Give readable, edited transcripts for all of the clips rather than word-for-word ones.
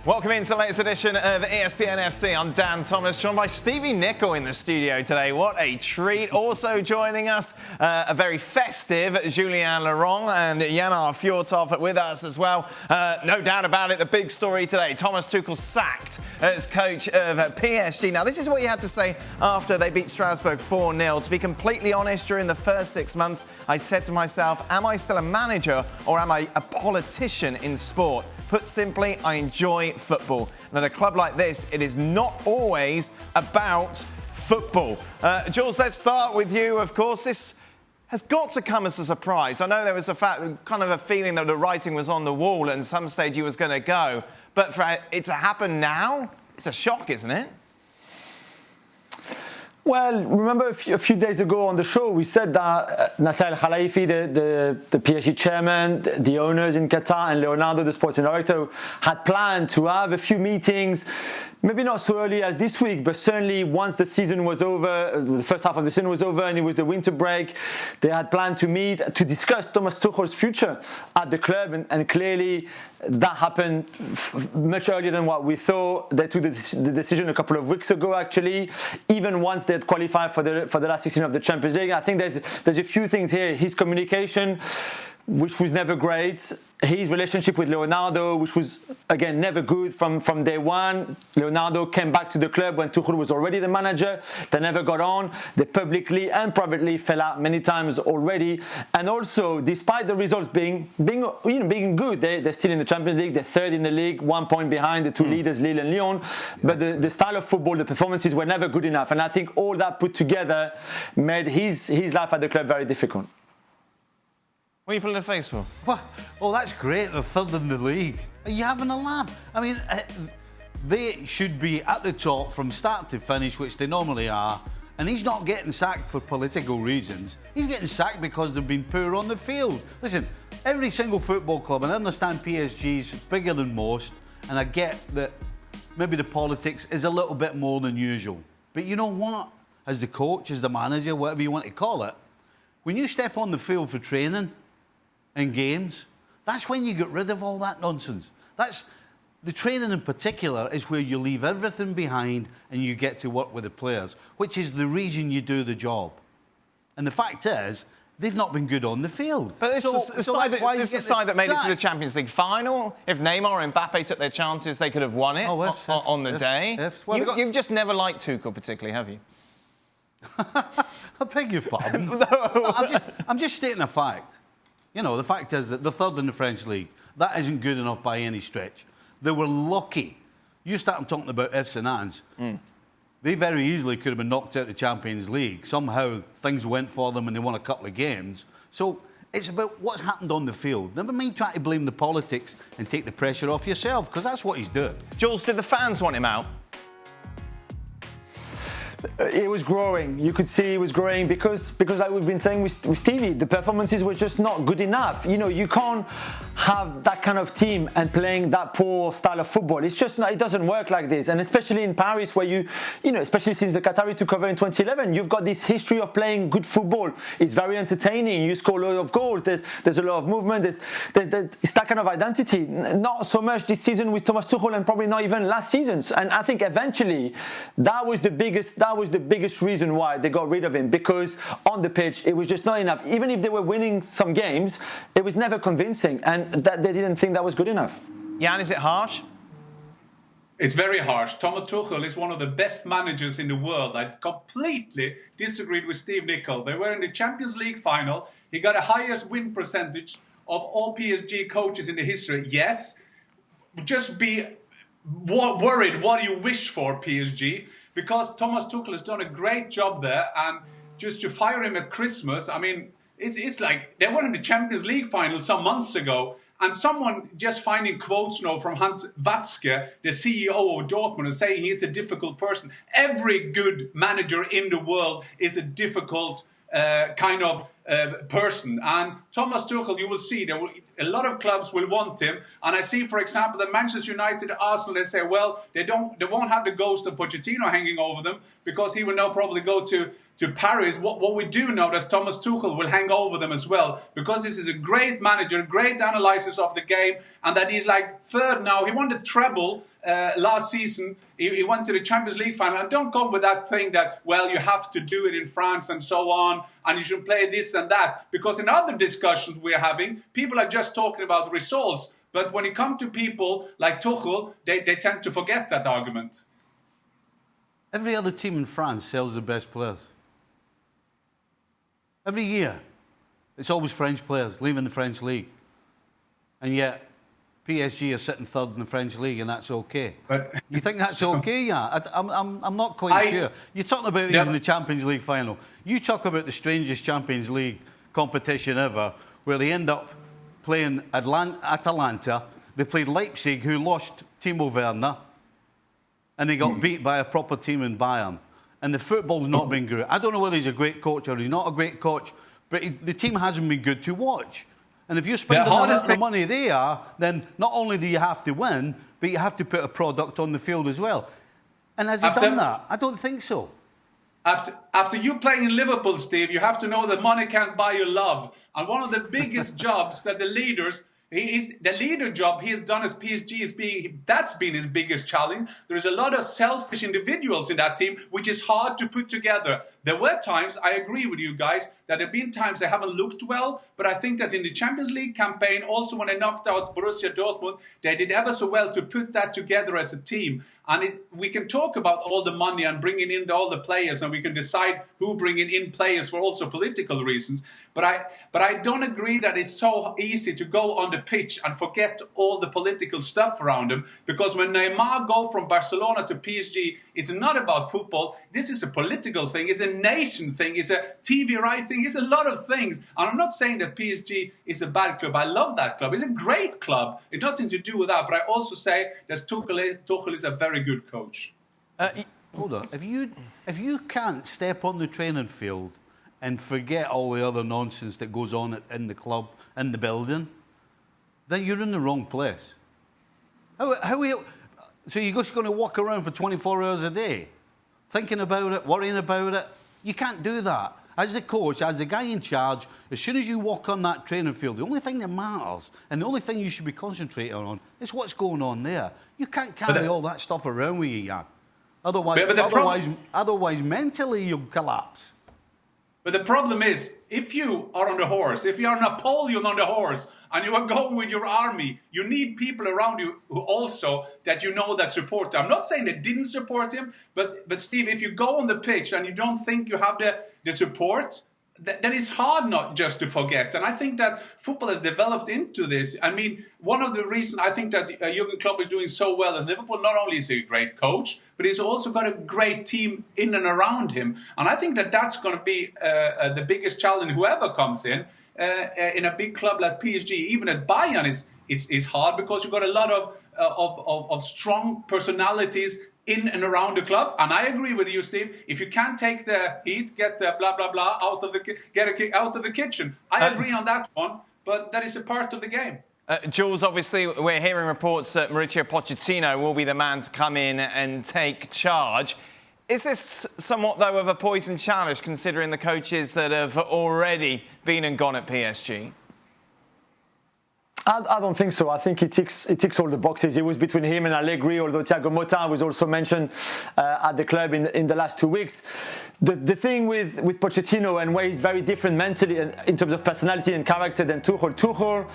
Welcome into the latest edition of ESPN FC. I'm Dan Thomas, joined by Stevie Nicol in the studio today. What a treat. Also joining us, a very festive Julien Laurens and Yanar Fjortov with us as well. No doubt about it, the big story today. Thomas Tuchel sacked as coach of PSG. Now, this is what he had to say after they beat Strasbourg 4-0. To be completely honest, during the first 6 months, I said to myself, am I still a manager or am I a politician in sport? Put simply, I enjoy football. And at a club like this, it is not always about football. Jules, let's start with you. Of course, this has got to come as a surprise. I know there was kind of a feeling that the writing was on the wall and at some stage he was going to go. But for it to happen now, it's a shock, isn't it? Well, remember a few days ago on the show, we said that Nasser Al-Khelaifi, the PSG chairman, the owners in Qatar, and Leonardo, the sporting director, had planned to have a few meetings, maybe not so early as this week, but certainly once the season was over, the first half of the season was over and it was the winter break, they had planned to meet to discuss Thomas Tuchel's future at the club, and clearly that happened much earlier than what we thought. They took the decision a couple of weeks ago, actually, even once they had qualified for the last 16 of the Champions League. I think there's a few things here. His communication, which was never great. His relationship with Leonardo, which was, again, never good from day one. Leonardo came back to the club when Tuchel was already the manager. They never got on. They publicly and privately fell out many times already. And also, despite the results being good, they're still in the Champions League. They're third in the league, 1 point behind the two leaders, Lille and Lyon. But the style of football, the performances were never good enough. And I think all that put together made his life at the club very difficult. What are you pulling a face for? Well, that's great. They're third in the league. Are you having a laugh? I mean, they should be at the top from start to finish, which they normally are. And he's not getting sacked for political reasons. He's getting sacked because they've been poor on the field. Listen, every single football club, and I understand PSG's bigger than most, and I get that maybe the politics is a little bit more than usual. But you know what? As the coach, as the manager, whatever you want to call it, when you step on the field for training, in games, that's when you get rid of all that nonsense. That's the training in particular is where you leave everything behind and you get to work with the players, which is the reason you do the job. And the fact is, they've not been good on the field. But this is the side that made it to the Champions League final. If Neymar and Mbappe took their chances, they could have won it on the day. You've just never liked Tuchel particularly, have you? I beg your pardon. No. I'm just stating a fact. You know, the fact is that they're third in the French league. That isn't good enough by any stretch. They were lucky. You start talking about ifs and ands. They very easily could have been knocked out of the Champions League. Somehow things went for them and they won a couple of games. So it's about what's happened on the field. Never mind trying to blame the politics and take the pressure off yourself, because that's what he's doing. Jules, did the fans want him out? It was growing. You could see it was growing because like we've been saying with Stevie, the performances were just not good enough. You know, you can't have that kind of team and playing that poor style of football. It's just not, it doesn't work like this. And especially in Paris, where you know, especially since the Qatari took over in 2011, you've got this history of playing good football. It's very entertaining. You score a lot of goals. There's a lot of movement. It's that kind of identity. Not so much this season with Thomas Tuchel, and probably not even last season. And I think eventually that was the biggest reason why they got rid of him, because on the pitch it was just not enough. Even if they were winning some games, it was never convincing, and that they didn't think that was good enough. Jan, is it harsh? It's very harsh. Thomas Tuchel is one of the best managers in the world. I completely disagreed with Steve Nicol. They were in the Champions League final. He got a highest win percentage of all PSG coaches in the history. Yes, just be worried what you wish for, PSG. Because Thomas Tuchel has done a great job there, and just to fire him at Christmas, I mean, it's like they were in the Champions League final some months ago, and someone just finding quotes now from Hans Watzke, the CEO of Dortmund, and saying he's a difficult person. Every good manager in the world is a difficult kind of person. And Thomas Tuchel, you will see, a lot of clubs will want him. And I see, for example, that Manchester United, Arsenal, they say, well, they won't have the ghost of Pochettino hanging over them because he will now probably go to Paris. What we do know is Thomas Tuchel will hang over them as well, because this is a great manager, great analysis of the game, and that he's like third now. He won the treble last season. He went to the Champions League final. And don't go with that thing that, well, you have to do it in France and so on, and you should play this and that. Because in other discussions we're having, people are just talking about results. But when it comes to people like Tuchel, they tend to forget that argument. Every other team in France sells the best players. Every year, it's always French players leaving the French league. And yet, PSG are sitting third in the French league, and that's okay. But you think that's okay? Yeah, I'm not quite sure. You're talking about using the Champions League final. You talk about the strangest Champions League competition ever, where they end up playing Atalanta. They played Leipzig, who lost Timo Werner, and they got beat by a proper team in Bayern. And the football's not been good. I don't know whether he's a great coach or he's not a great coach, but the team hasn't been good to watch. And if you're spending the money they are, then not only do you have to win, but you have to put a product on the field as well. And has he done that? I don't think so. After you playing in Liverpool, Steve, you have to know that money can't buy you love. And one of the biggest jobs that the leaders... the leader job he has done as PSG that's been his biggest challenge. There's a lot of selfish individuals in that team, which is hard to put together. There were times, I agree with you guys, that there have been times they haven't looked well, but I think that in the Champions League campaign, also when they knocked out Borussia Dortmund, they did ever so well to put that together as a team. And we can talk about all the money and bringing in all the players, and we can decide who bringing in players for also political reasons. But I don't agree that it's so easy to go on the pitch and forget all the political stuff around him. Because when Neymar go from Barcelona to PSG, it's not about football. This is a political thing. It's a nation thing. It's a TV right thing. It's a lot of things. And I'm not saying that PSG is a bad club. I love that club. It's a great club. It's nothing to do with that. But I also say that Tuchel is a very good coach. Hold on. If you can't step on the training field and forget all the other nonsense that goes on in the club, in the building, then you're in the wrong place. So you're just going to walk around for 24 hours a day, thinking about it, worrying about it? You can't do that. As the coach, as the guy in charge, as soon as you walk on that training field, the only thing that matters and the only thing you should be concentrating on is what's going on there. You can't carry all that stuff around with you, Jan. Otherwise, mentally you'll collapse. But the problem is, if you are on the horse, if you are Napoleon on the horse, and you are going with your army, you need people around you who also, that you know, that support him. I'm not saying they didn't support him, but Steve, if you go on the pitch and you don't think you have the support, then it's hard not just to forget. And I think that football has developed into this. I mean, one of the reasons I think that Jurgen Klopp is doing so well at Liverpool, not only is he a great coach, but he's also got a great team in and around him. And I think that that's going to be the biggest challenge, whoever comes in a big club like PSG. Even at Bayern is hard, because you've got a lot of strong personalities in and around the club. And I agree with you, Steve. If you can't take the heat, get the blah blah blah out of the kitchen. I agree on that one, but that is a part of the game. Jules, obviously, we're hearing reports that Mauricio Pochettino will be the man to come in and take charge. Is this somewhat, though, of a poison challenge, considering the coaches that have already been and gone at PSG? I don't think so. I think he ticks all the boxes. It was between him and Allegri, although Thiago Motta was also mentioned at the club in the last 2 weeks. The thing with Pochettino, and where he's very different mentally and in terms of personality and character than Tuchel,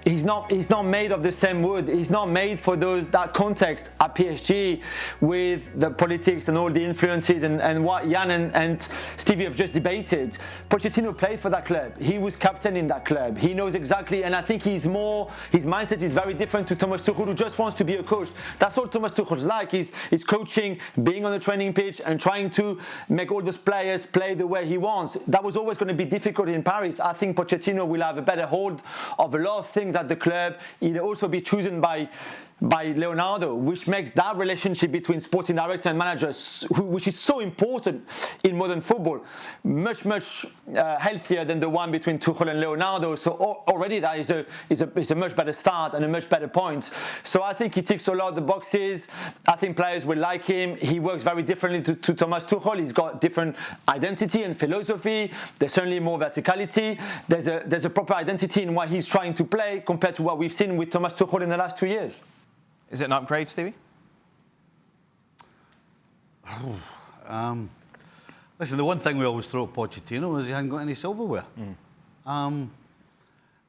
he's not made of the same wood. He's not made for that context at PSG with the politics and all the influences and what Jan and Stevie have just debated. Pochettino played for that club. He was captain in that club. He knows exactly, and I think his mindset is very different to Thomas Tuchel, who just wants to be a coach. That's all Thomas Tuchel's like. He's coaching, being on the training pitch and trying to make all those players play the way he wants. That was always going to be difficult in Paris. I think Pochettino will have a better hold of a lot of things at the club. He'll also be chosen by by Leonardo, which makes that relationship between sporting director and manager, which is so important in modern football, much healthier than the one between Tuchel and Leonardo. So already that is a much better start and a much better point. So I think he ticks a lot of the boxes. I think players will like him. He works very differently to Thomas Tuchel. He's got different identity and philosophy. There's certainly more verticality. There's a proper identity in what he's trying to play compared to what we've seen with Thomas Tuchel in the last 2 years. Is it an upgrade, Stevie? Listen, the one thing we always throw at Pochettino is he hasn't got any silverware.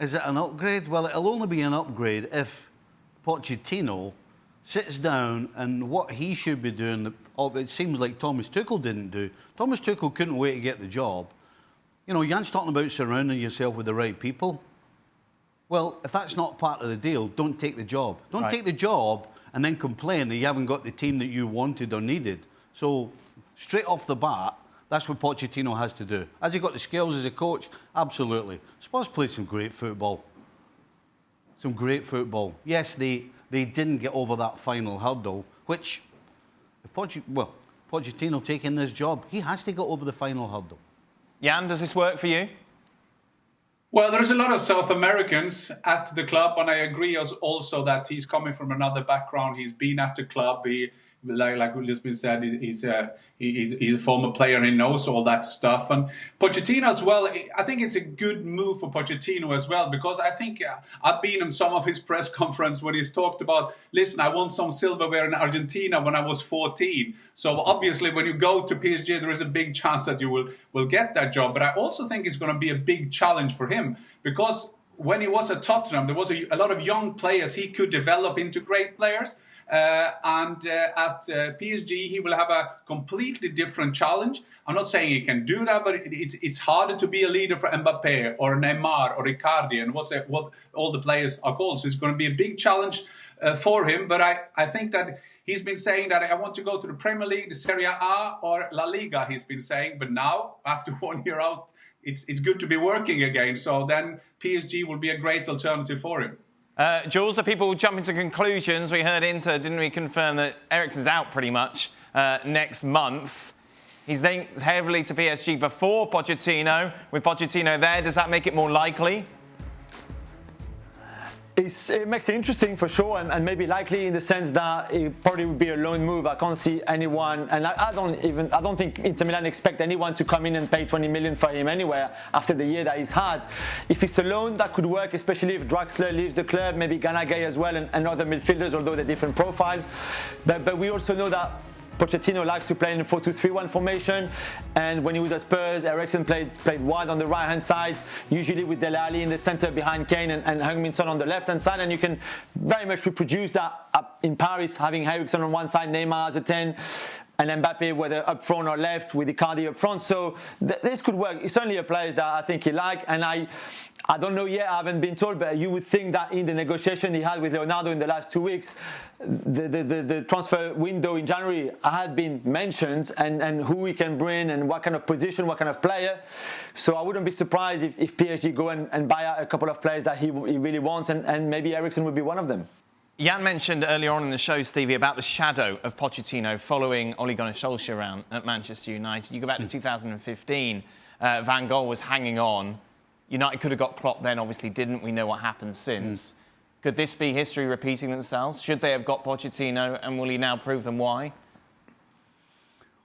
Is it an upgrade? Well, it'll only be an upgrade if Pochettino sits down and what he should be doing, it seems like Thomas Tuchel didn't do. Thomas Tuchel couldn't wait to get the job. You know, Jan's talking about surrounding yourself with the right people. Well, if that's not part of the deal, don't take the job. Don't take the job and then complain that you haven't got the team that you wanted or needed. So, straight off the bat, that's what Pochettino has to do. Has he got the skills as a coach? Absolutely. Spurs played some great football. Some great football. Yes, they didn't get over that final hurdle, which, if Pochettino taking this job, he has to get over the final hurdle. Jan, does this work for you? Well, there's a lot of South Americans at the club, and I agree also that he's coming from another background. He's been at the club. Like Julie's been said, he's a former player. He knows all that stuff. And Pochettino as well. I think it's a good move for Pochettino as well, because I think I've been in some of his press conference when he's talked about, listen, I won some silverware in Argentina when I was 14. So obviously, when you go to PSG, there is a big chance that you will get that job. But I also think it's going to be a big challenge for him, because when he was at Tottenham, there was a lot of young players he could develop into great players. And at PSG, he will have a completely different challenge. I'm not saying he can do that, but it's harder to be a leader for Mbappe or Neymar or Icardi and what all the players are called. So it's going to be a big challenge for him. But I think that he's been saying that I want to go to the Premier League, the Serie A or La Liga, he's been saying. But now, after 1 year out, it's good to be working again. So then PSG will be a great alternative for him. Jules, are people jumping to conclusions? We heard Inter, didn't we, confirm that Eriksen's out pretty much next month. He's linked heavily to PSG before Pochettino. With Pochettino there, does that make it more likely? It makes it interesting for sure, and maybe likely in the sense that it probably would be a loan move. I can't see anyone, and I don't think Inter Milan expect anyone to come in and pay 20 million for him anywhere after the year that he's had. If it's a loan, that could work, especially if Draxler leaves the club, maybe Ganagay as well, and other midfielders, although they're different profiles. But we also know that Pochettino likes to play in a 4-2-3-1 formation, and when he was at Spurs, Eriksen played wide on the right-hand side, usually with Dele Alli in the centre behind Kane and Heung-min Son on the left-hand side, and you can very much reproduce that up in Paris, having Eriksen on one side, Neymar as a 10, and Mbappe whether up front or left with Icardi up front. So this could work. It's certainly a player that I think he likes, and I don't know yet, I haven't been told, but you would think that in the negotiation he had with Leonardo in the last 2 weeks, the transfer window in January had been mentioned, and who he can bring and what kind of position, what kind of player. So I wouldn't be surprised if PSG go and buy out a couple of players that he really wants, and maybe Eriksen would be one of them. Jan mentioned earlier on in the show, Stevie, about the shadow of Pochettino following Ole Gunnar Solskjaer around at Manchester United. You go back to 2015, Van Gaal was hanging on. United could have got Klopp then, obviously didn't. We know what happened since. Could this be history repeating themselves? Should they have got Pochettino, and will he now prove them why?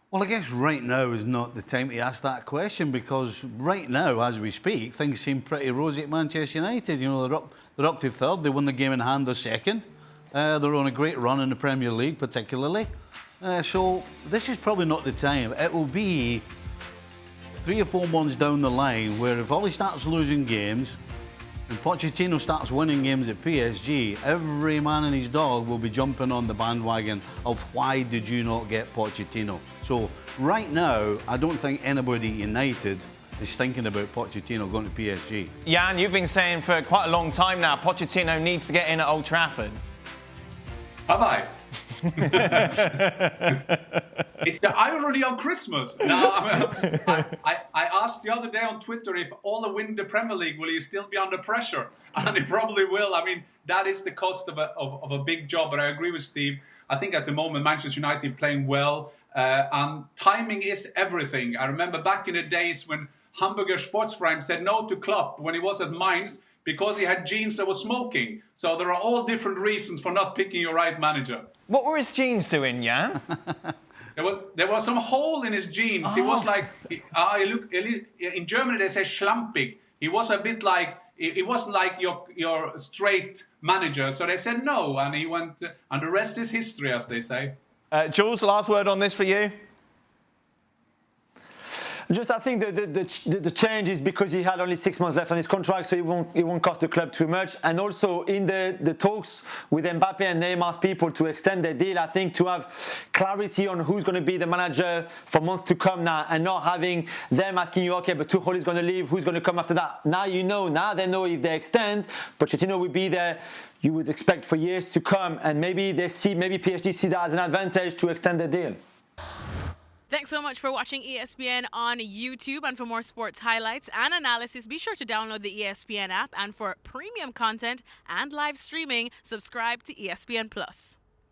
Well, I guess right now is not the time to ask that question, because right now, as we speak, things seem pretty rosy at Manchester United. You know, they're up to third. They won the game in hand. They're second. They're on a great run in the Premier League, particularly. So this is probably not the time. It will be 3 or 4 months down the line where if Ole starts losing games and Pochettino starts winning games at PSG, every man and his dog will be jumping on the bandwagon of why did you not get Pochettino. So right now, I don't think anybody at United is thinking about Pochettino going to PSG. Jan, you've been saying for quite a long time now, Pochettino needs to get in at Old Trafford. Have I? It's the irony of Christmas. Now, I asked the other day on Twitter if Ole win the Premier League, will he still be under pressure? And he probably will. I mean, that is the cost of a big job. But I agree with Steve. I think at the moment Manchester United playing well, and timing is everything. I remember back in the days when Hamburger Sportsverein said no to Klopp when he was at Mainz because he had genes that were smoking. So there are all different reasons for not picking your right manager. What were his genes doing, Jan? There was some hole in his genes. He was like, in Germany they say schlampig. He was a bit like, he wasn't like your straight manager. So they said no, and he went, and the rest is history, as they say. Jules, last word on this for you? Just, I think the change is because he had only 6 months left on his contract, so it won't cost the club too much. And also in the talks with Mbappe and Neymar's people to extend their deal, I think to have clarity on who's going to be the manager for months to come now, and not having them asking you, okay, but Tuchel is going to leave, who's going to come after that? Now now they know if they extend, Pochettino will be there. You would expect for years to come, and maybe PSG see that as an advantage to extend their deal. Thanks so much for watching ESPN on YouTube. And for more sports highlights and analysis, be sure to download the ESPN app. And for premium content and live streaming, subscribe to ESPN Plus.